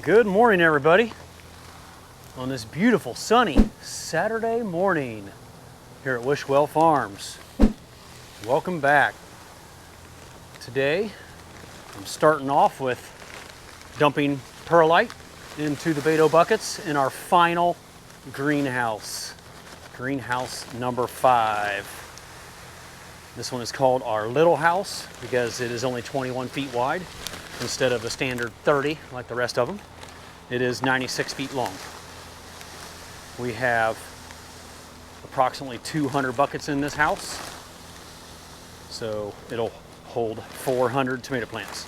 Good morning, everybody, on this beautiful sunny Saturday morning here at Wishwell Farms. Welcome back. Today I'm starting off with dumping perlite into the Beto buckets in our final greenhouse number 5. This one is called our little house because it is only 21 feet wide instead of the standard 30 like the rest of them. It is 96 feet long. We have approximately 200 buckets in this house, so it'll hold 400 tomato plants.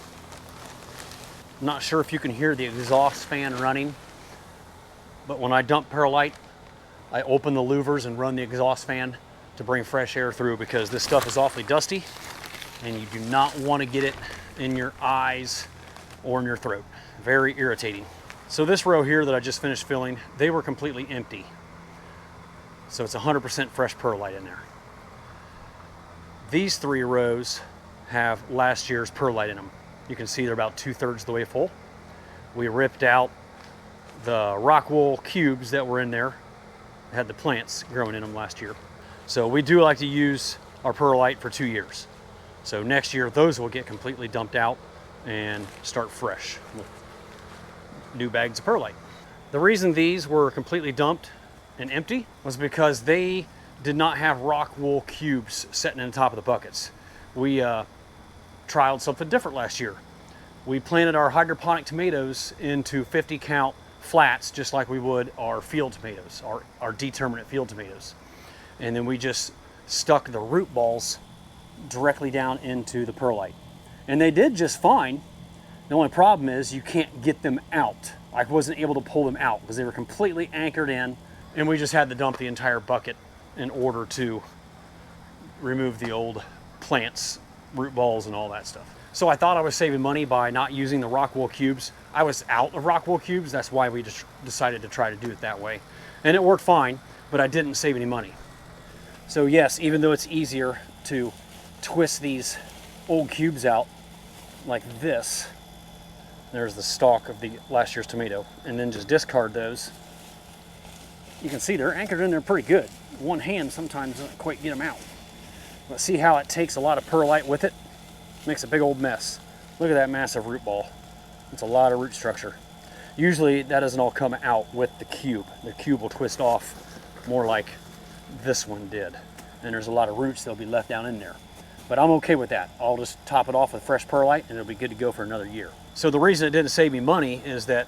I'm not sure if you can hear the exhaust fan running, but when I dump perlite, I open the louvers and run the exhaust fan to bring fresh air through because this stuff is awfully dusty and you do not want to get it in your eyes or in your throat. Very irritating. So this row here that I just finished filling, they were completely empty. So it's 100% fresh perlite in there. These 3 rows have last year's perlite in them. You can see they're about 2/3 of the way full. We ripped out the rock wool cubes that were in there, had the plants growing in them last year. So we do like to use our perlite for 2 years. So next year, those will get completely dumped out and start fresh with new bags of perlite. The reason these were completely dumped and empty was because they did not have rock wool cubes sitting in the top of the buckets. We trialed something different last year. We planted our hydroponic tomatoes into 50 count flats just like we would our field tomatoes, our determinate field tomatoes. And then we just stuck the root balls directly down into the perlite. And they did just fine. The only problem is you can't get them out. I wasn't able to pull them out because they were completely anchored in, and we just had to dump the entire bucket in order to remove the old plants, root balls, and all that stuff. So I thought I was saving money by not using the rock wool cubes. I was out of rock wool cubes. That's why we just decided to try to do it that way. And it worked fine, but I didn't save any money. So yes, even though it's easier to twist these old cubes out like this, there's the stalk of the last year's tomato, and then just discard those. You can see they're anchored in there pretty good. One hand sometimes doesn't quite get them out. But see how it takes a lot of perlite with it? Makes a big old mess. Look at that massive root ball. It's a lot of root structure. Usually that doesn't all come out with the cube. The cube will twist off more like this one did. And there's a lot of roots that'll be left down in there. But I'm okay with that. I'll just top it off with fresh perlite and it'll be good to go for another year. So the reason it didn't save me money is that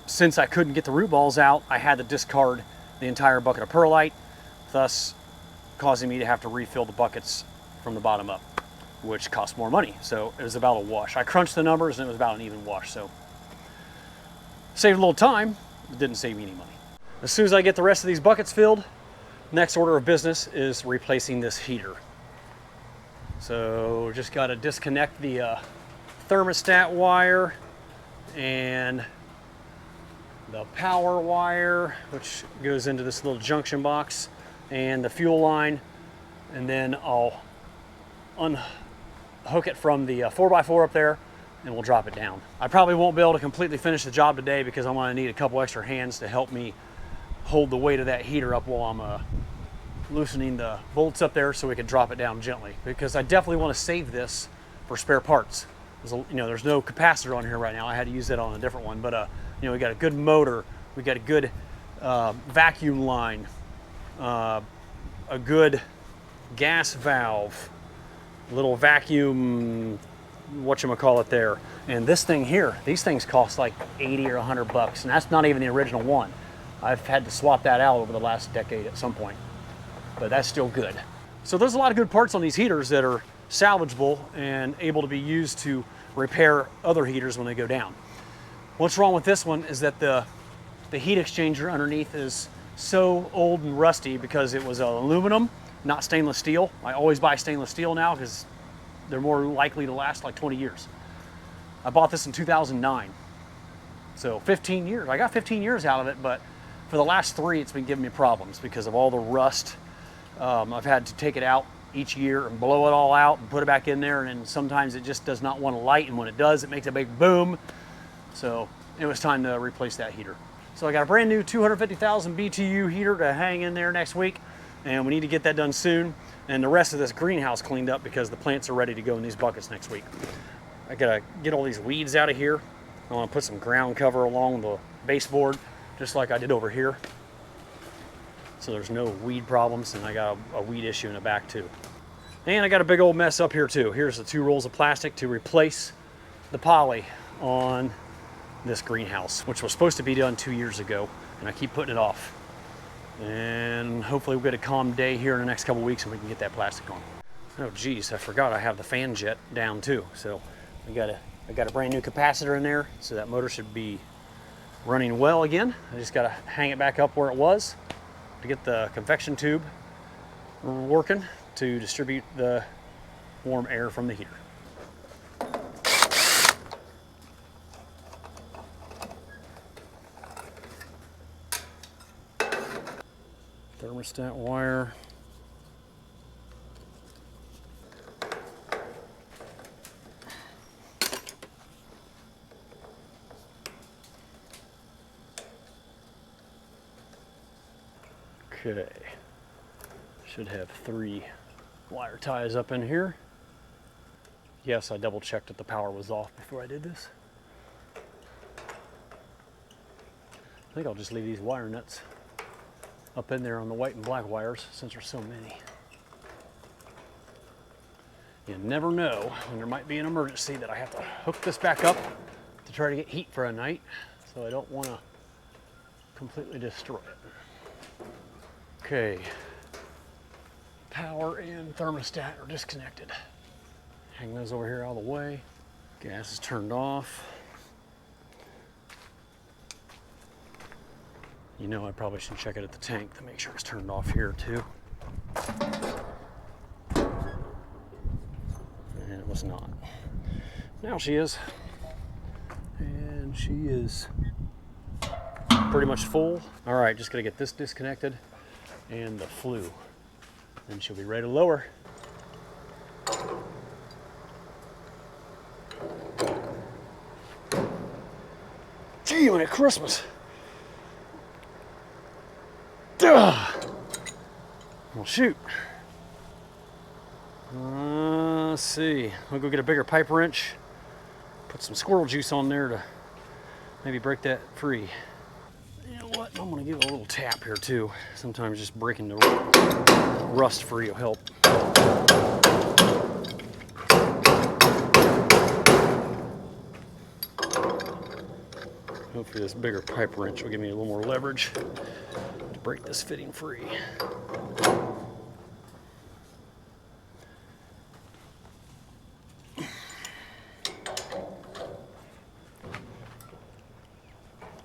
since I couldn't get the root balls out, I had to discard the entire bucket of perlite, thus causing me to have to refill the buckets from the bottom up, which cost more money. So it was about a wash. I crunched the numbers and it was about an even wash. So saved a little time, but didn't save me any money. As soon as I get the rest of these buckets filled, next order of business is replacing this heater. So just got to disconnect the thermostat wire and the power wire, which goes into this little junction box, and the fuel line, and then I'll unhook it from the 4x4 up there and we'll drop it down. I probably won't be able to completely finish the job today because I'm going to need a couple extra hands to help me hold the weight of that heater up while I'm loosening the bolts up there so we can drop it down gently, because I definitely want to save this for spare parts. There's no capacitor on here right now. I had to use that on a different one, but we got a good motor, we got a good vacuum line, a good gas valve, little vacuum, whatchamacallit there. And this thing here, these things cost like 80 or 100 bucks, and that's not even the original one. I've had to swap that out over the last decade at some point, but that's still good. So there's a lot of good parts on these heaters that are salvageable and able to be used to repair other heaters when they go down. What's wrong with this one is that the heat exchanger underneath is so old and rusty because it was aluminum, not stainless steel. I always buy stainless steel now because they're more likely to last like 20 years. I bought this in 2009. So 15 years, I got 15 years out of it, but for the last 3, it's been giving me problems because of all the rust. I've had to take it out each year and blow it all out and put it back in there, and then sometimes it just does not want to light, and when it does, it makes a big boom. So it was time to replace that heater. So I got a brand new 250,000 BTU heater to hang in there next week, and we need to get that done soon, and the rest of this greenhouse cleaned up because the plants are ready to go in these buckets next week. I gotta get all these weeds out of here. I want to put some ground cover along the baseboard, just like I did over here, so there's no weed problems, and I got a weed issue in the back too. And I got a big old mess up here too. Here's the 2 rolls of plastic to replace the poly on this greenhouse, which was supposed to be done 2 years ago, and I keep putting it off. And hopefully we'll get a calm day here in the next couple weeks and we can get that plastic on. Oh geez, I forgot I have the fan jet down too. So I got a brand new capacitor in there, so that motor should be running well again. I just gotta hang it back up where it was to get the convection tube working to distribute the warm air from the heater. Thermostat wire. Okay, should have 3 wire ties up in here. Yes, I double checked that the power was off before I did this. I think I'll just leave these wire nuts up in there on the white and black wires since there's so many. You never know when there might be an emergency that I have to hook this back up to try to get heat for a night, so I don't want to completely destroy it. Okay, power and thermostat are disconnected. Hang those over here out of the way. Gas is turned off. You know, I probably should check it at the tank to make sure it's turned off here too. And it was not. Now she is. And she is pretty much full. All right, just gotta get this disconnected and the flue. Then she'll be ready to lower. Gee, when it's Christmas. Duh. Well, shoot. Let's see. I'll go get a bigger pipe wrench. Put some squirrel juice on there to maybe break that free. You know what? I'm gonna give it a little tap here too. Sometimes just breaking the rust free will help. Hopefully this bigger pipe wrench will give me a little more leverage to break this fitting free.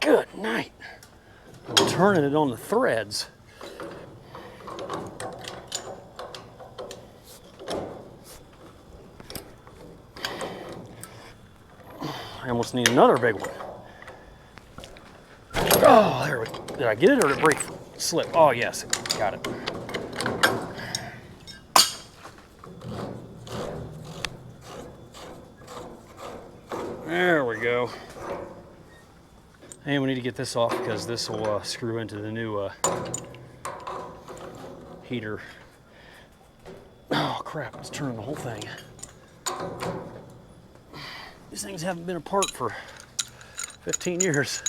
Good night. I'm turning it on the threads. I almost need another big one. Oh, there we go. Did I get it or did it break? Slip. Oh, yes. Got it. There we go. And we need to get this off because this will screw into the new heater. Oh, crap. Let's turn the whole thing. These things haven't been apart for 15 years.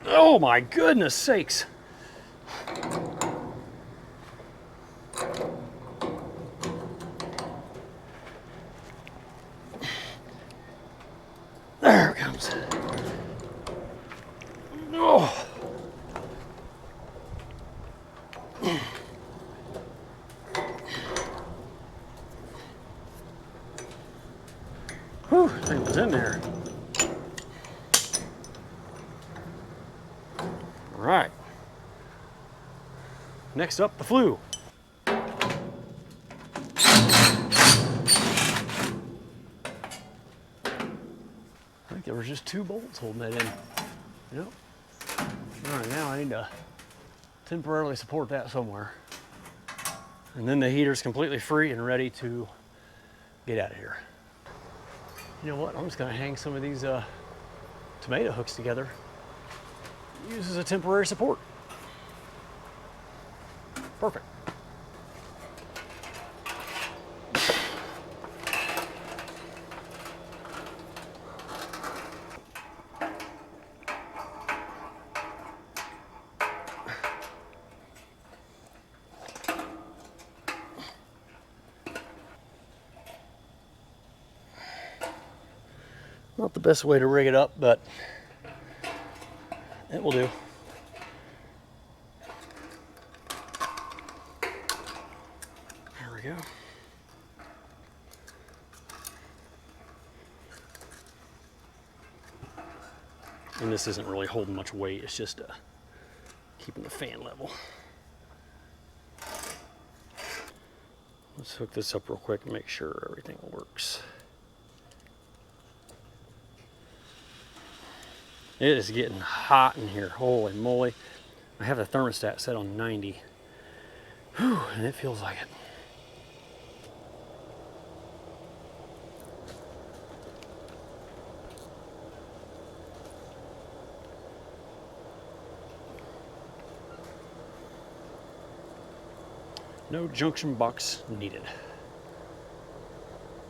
Oh my goodness sakes. There it comes. Oh. Whew, I think it was in there. All right. Next up, the flue. I think there was just 2 bolts holding that in. Yep. All right, now I need to temporarily support that somewhere. And then the heater's completely free and ready to get out of here. You know what? I'm just gonna hang some of these tomato hooks together. Use as a temporary support. Perfect. Not the best way to rig it up, but it will do. There we go. And this isn't really holding much weight, it's just keeping the fan level. Let's hook this up real quick and make sure everything works. It is getting hot in here, holy moly. I have the thermostat set on 90. Whew, and it feels like it. No junction box needed.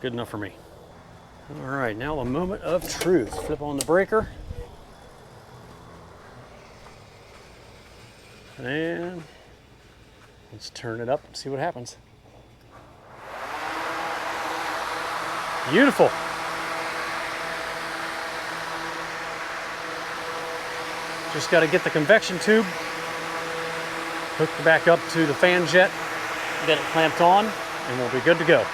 Good enough for me. All right, now the moment of truth. Flip on the breaker. And let's turn it up and see what happens. Beautiful. Just got to get the convection tube hooked back up to the fan jet, get it clamped on, and we'll be good to go.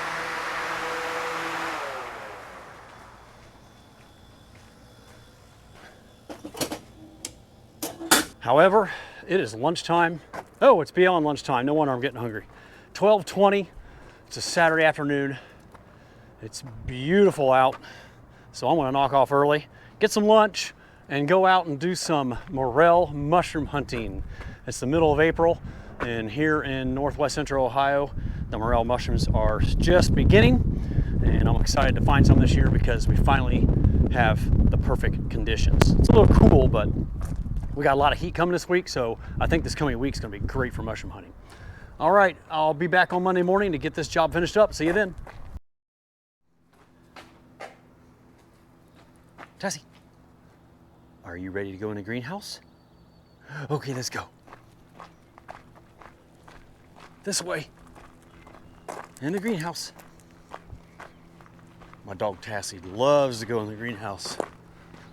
However, it is lunchtime. Oh, it's beyond lunchtime. No wonder I'm getting hungry. 12:20. It's a Saturday afternoon. It's beautiful out. So I'm gonna knock off early, get some lunch, and go out and do some morel mushroom hunting. It's the middle of April, and here in northwest central Ohio, the morel mushrooms are just beginning. And I'm excited to find some this year because we finally have the perfect conditions. It's a little cool, but we got a lot of heat coming this week, so I think this coming week's gonna be great for mushroom hunting. All right, I'll be back on Monday morning to get this job finished up. See you then. Tessie, are you ready to go in the greenhouse? Okay, let's go. This way, in the greenhouse. My dog Tassie loves to go in the greenhouse.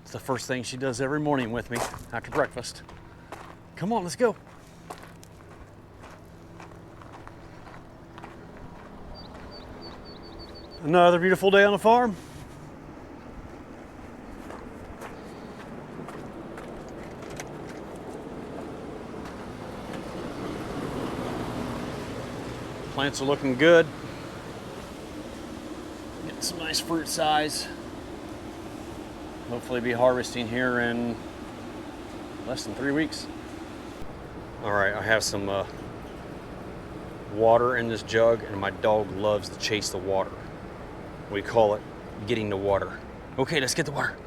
It's the first thing she does every morning with me after breakfast. Come on, let's go. Another beautiful day on the farm. Plants are looking good. Getting some nice fruit size. Hopefully be harvesting here in less than 3 weeks. All right, I have some water in this jug, and my dog loves to chase the water. We call it getting the water. Okay, let's get the water.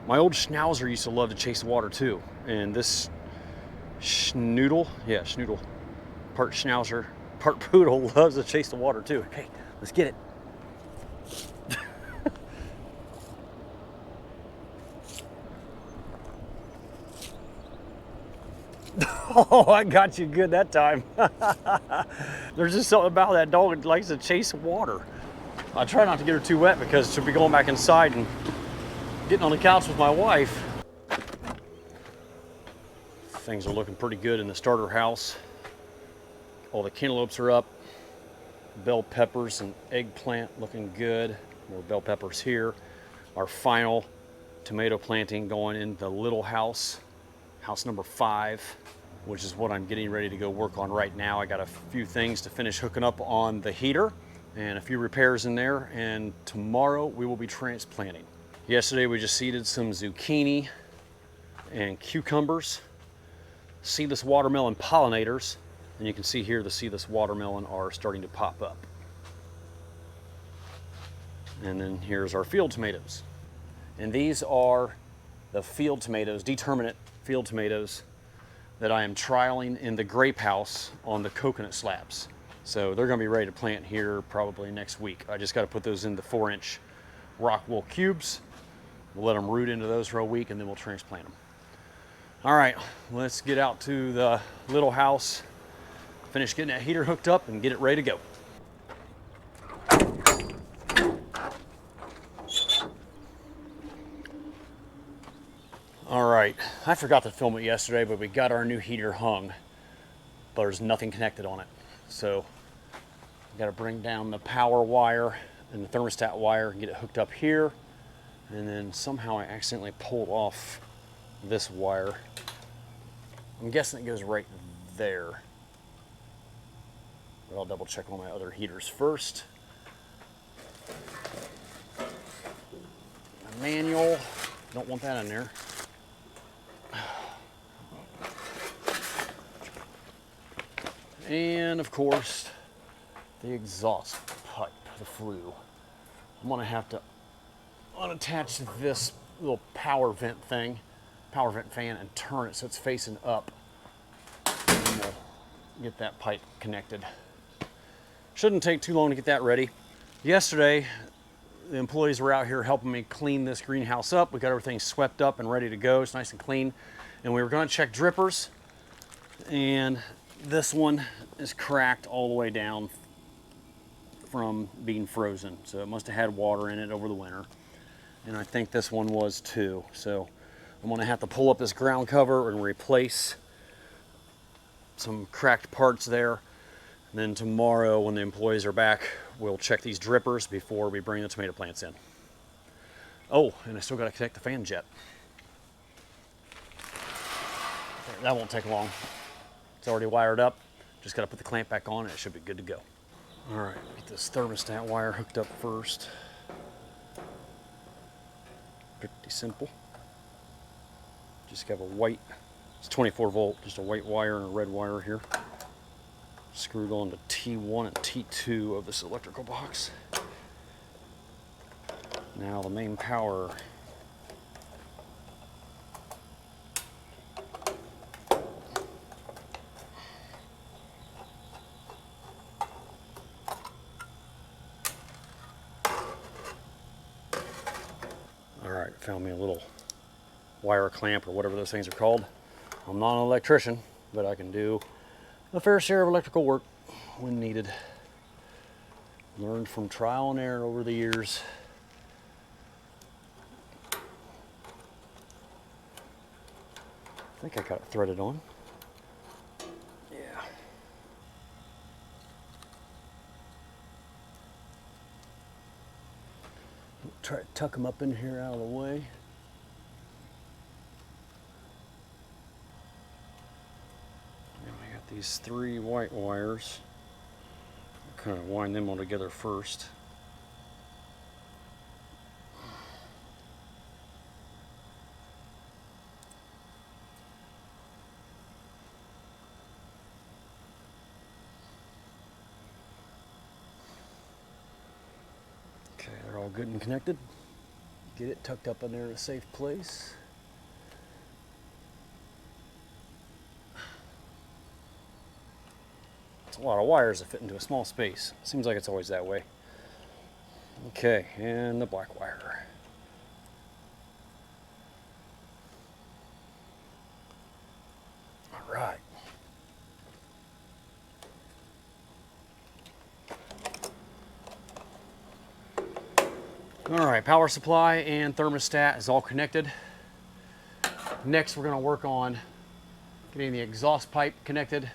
My old Schnauzer used to love to chase the water too, and this schnoodle, part Schnauzer, part poodle, loves to chase the water too. Okay, let's get it. Oh, I got you good that time. There's just something about that dog that likes to chase water. I try not to get her too wet because she'll be going back inside and getting on the couch with my wife. Things are looking pretty good in the starter house. All the cantaloupes are up. Bell peppers and eggplant looking good. More bell peppers here. Our final tomato planting going in the little house, house number 5, which is what I'm getting ready to go work on right now. I got a few things to finish hooking up on the heater and a few repairs in there, and tomorrow we will be transplanting. Yesterday we just seeded some zucchini and cucumbers, seedless watermelon pollinators, And you can see here, the seedless watermelon are starting to pop up. And then here's our field tomatoes. And these are the field tomatoes, determinate field tomatoes, that I am trialing in the grape house on the coconut slabs. So they're gonna be ready to plant here probably next week. I just gotta put those in the 4-inch rock wool cubes. We'll let them root into those for a week and then we'll transplant them. All right, let's get out to the little house, finish getting that heater hooked up and get it ready to go. All right, I forgot to film it yesterday, but we got our new heater hung, but there's nothing connected on it. So got to bring down the power wire and the thermostat wire and get it hooked up here. And then somehow I accidentally pulled off this wire. I'm guessing it goes right there. But I'll double check on my other heaters first. A manual, don't want that in there. And of course, the exhaust pipe, the flue. I'm gonna have to unattach this little power vent thing, power vent fan, and turn it so it's facing up. And then we'll get that pipe connected. Shouldn't take too long to get that ready. Yesterday, the employees were out here helping me clean this greenhouse up. We got everything swept up and ready to go. It's nice and clean. And we were gonna check drippers, and this one is cracked all the way down from being frozen. So it must have had water in it over the winter. And I think this one was too. So I'm gonna have to pull up this ground cover and replace some cracked parts there. And then tomorrow when the employees are back, we'll check these drippers before we bring the tomato plants in. Oh, and I still gotta connect the fan jet. That won't take long. It's already wired up. Just got to put the clamp back on and it should be good to go. All right, get this thermostat wire hooked up first. Pretty simple. Just have a white, it's 24 volt, just a white wire and a red wire here. Screwed on to T1 and T2 of this electrical box. Now the main power. Alright, found me a little wire clamp or whatever those things are called. I'm not an electrician, but I can do a fair share of electrical work when needed. Learned from trial and error over the years. I think I got it threaded on. Yeah. Try to tuck them up in here out of the way. And we got these 3 white wires. Kind of wind them all together first. Okay, they're all good and connected. Get it tucked up in there in a safe place. It's a lot of wires that fit into a small space. Seems like it's always that way. Okay, and the black wire. All right. All right, power supply and thermostat is all connected. Next, we're gonna work on getting the exhaust pipe connected.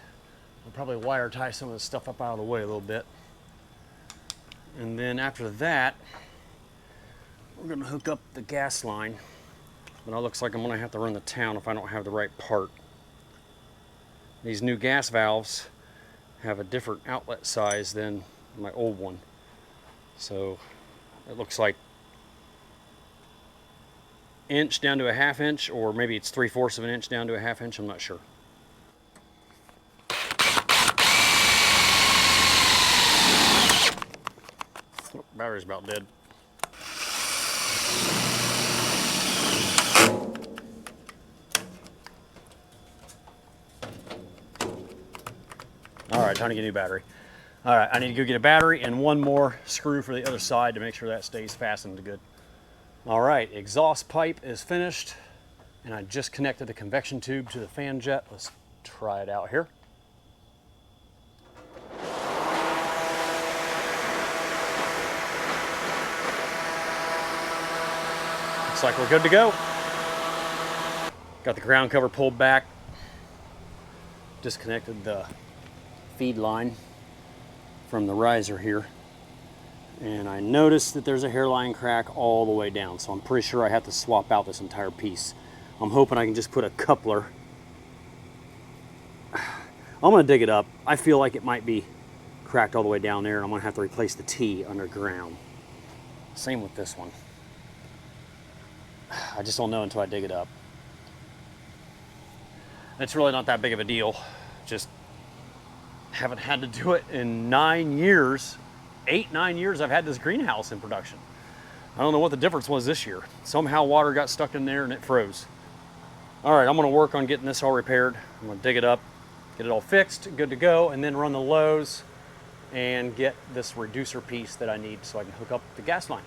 We'll probably wire tie some of this stuff up out of the way a little bit. And then after that, we're gonna hook up the gas line. But it looks like I'm gonna have to run the town if I don't have the right part. These new gas valves have a different outlet size than my old one. So it looks like inch down to a ½ inch, or maybe it's 3/4 of an inch down to a ½ inch, I'm not sure. Battery's about dead. All right, time to get a new battery. All right, I need to go get a battery and one more screw for the other side to make sure that stays fastened good. All right, exhaust pipe is finished, and I just connected the convection tube to the fan jet. Let's try it out here. Looks like we're good to go. Got the ground cover pulled back. Disconnected the feed line from the riser here. And I noticed that there's a hairline crack all the way down, so I'm pretty sure I have to swap out this entire piece. I'm hoping I can just put a coupler. I'm gonna dig it up. I feel like it might be cracked all the way down there, and I'm gonna have to replace the T underground. Same with this one. I just don't know until I dig it up. It's really not that big of a deal. Just haven't had to do it in 9 years. 8-9 years I've had this greenhouse in production. I don't know what the difference was this year. Somehow water got stuck in there and it froze. All right, I'm gonna work on getting this all repaired. I'm gonna dig it up, get it all fixed, good to go, and then run the lows and get this reducer piece that I need so I can hook up the gas line.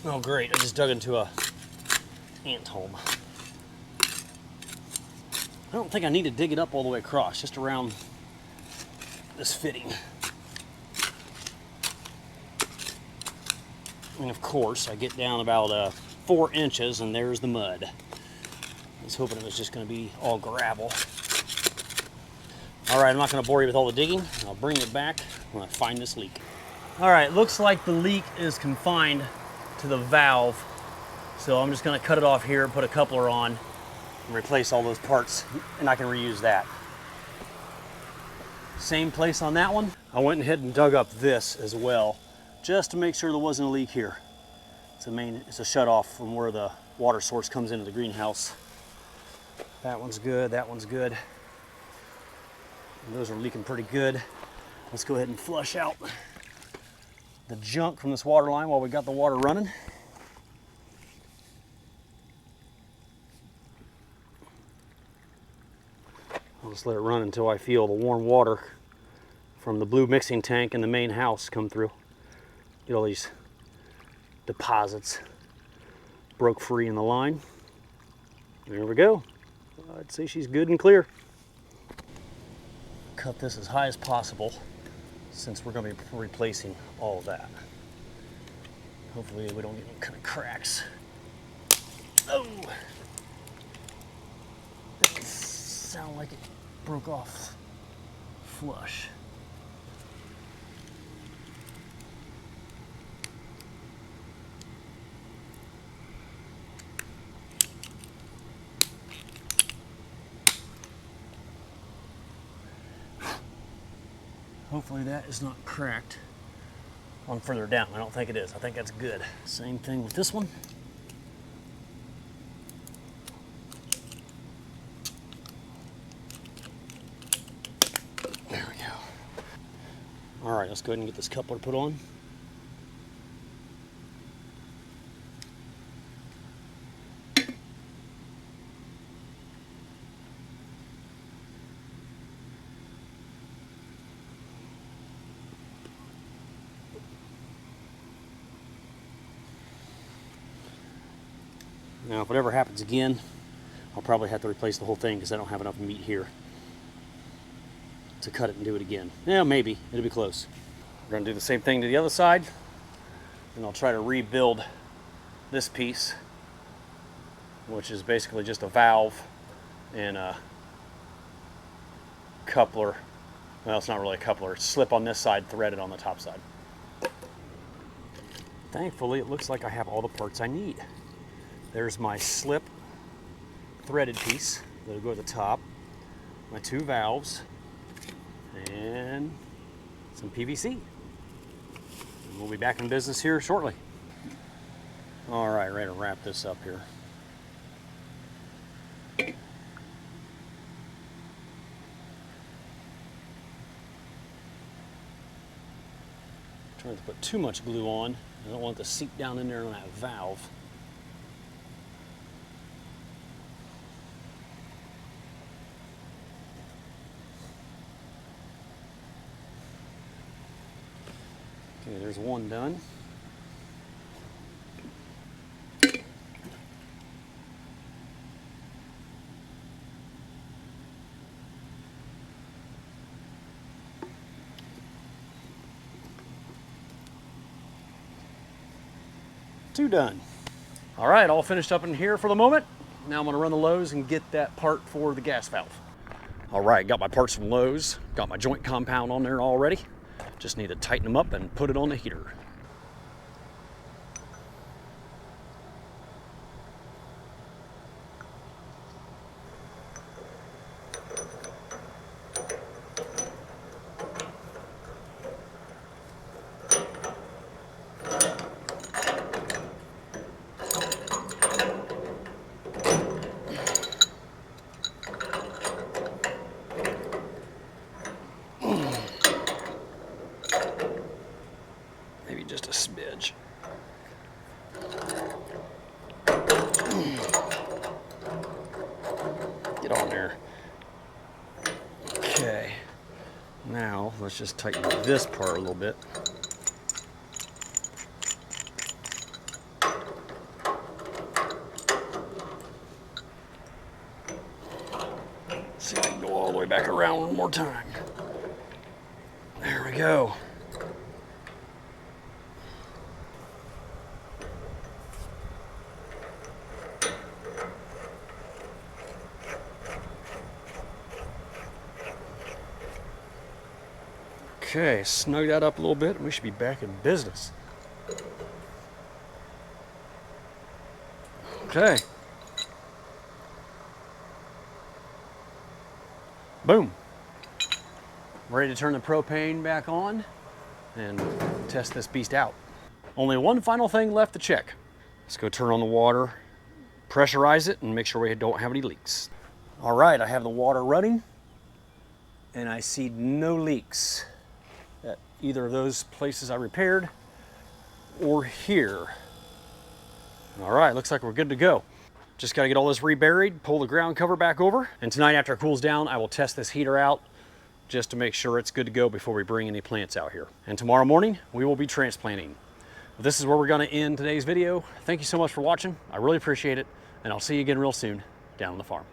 Oh great, I just dug into a ant home. I don't think I need to dig it up all the way across, just around this fitting. And of course, I get down about 4 inches and there's the mud. I was hoping it was just gonna be all gravel. All right, I'm not gonna bore you with all the digging. I'll bring it back when I find this leak. All right, looks like the leak is confined to the valve. So I'm just gonna cut it off here, put a coupler on, and replace all those parts, and I can reuse that. Same place on that one. I went ahead and dug up this as well, just to make sure there wasn't a leak here. It's a shut off from where the water source comes into the greenhouse. That one's good, that one's good. And those are leaking pretty good. Let's go ahead and flush out the junk from this water line while we got the water running. I'll just let it run until I feel the warm water from the blue mixing tank in the main house come through. Get all these deposits broke free in the line. There we go. I'd say she's good and clear. Cut this as high as possible since we're going to be replacing all of that. Hopefully we don't get any kind of cracks. Oh! That sound like it broke off flush. Hopefully that is not cracked on further down. I don't think it is. I think that's good. Same thing with this one. There we go. All right, let's go ahead and get this coupler put on. Now, if it ever happens again, I'll probably have to replace the whole thing because I don't have enough meat here to cut it and do it again. Yeah, maybe. It'll be close. We're going to do the same thing to the other side, and I'll try to rebuild this piece, which is basically just a valve and a coupler. Well, it's not really a coupler. It's slip on this side, threaded on the top side. Thankfully, it looks like I have all the parts I need. There's my slip threaded piece that'll go at the top, my 2 valves, and some PVC. And we'll be back in business here shortly. All right, ready to wrap this up here. Trying to put too much glue on. I don't want it to seep down in there on that valve. Okay, there's one done. Two done. All right, all finished up in here for the moment. Now I'm gonna run the Lowe's and get that part for the gas valve. All right, got my parts from Lowe's, got my joint compound on there already. Just need to tighten them up and put it on the heater. Maybe just a smidge. Get on there. Okay. Now let's just tighten this part a little bit. See if I can go all the way back around one more time. There we go. Okay, snug that up a little bit and we should be back in business. Okay. Boom. Ready to turn the propane back on and test this beast out. Only one final thing left to check. Let's go turn on the water, pressurize it, and make sure we don't have any leaks. All right, I have the water running and I see no leaks at either of those places I repaired or here. All right, looks like we're good to go. Just got to get all this reburied, pull the ground cover back over, and tonight after it cools down, I will test this heater out just to make sure it's good to go before we bring any plants out here. And tomorrow morning, we will be transplanting. This is where we're going to end today's video. Thank you so much for watching. I really appreciate it, and I'll see you again real soon down on the farm.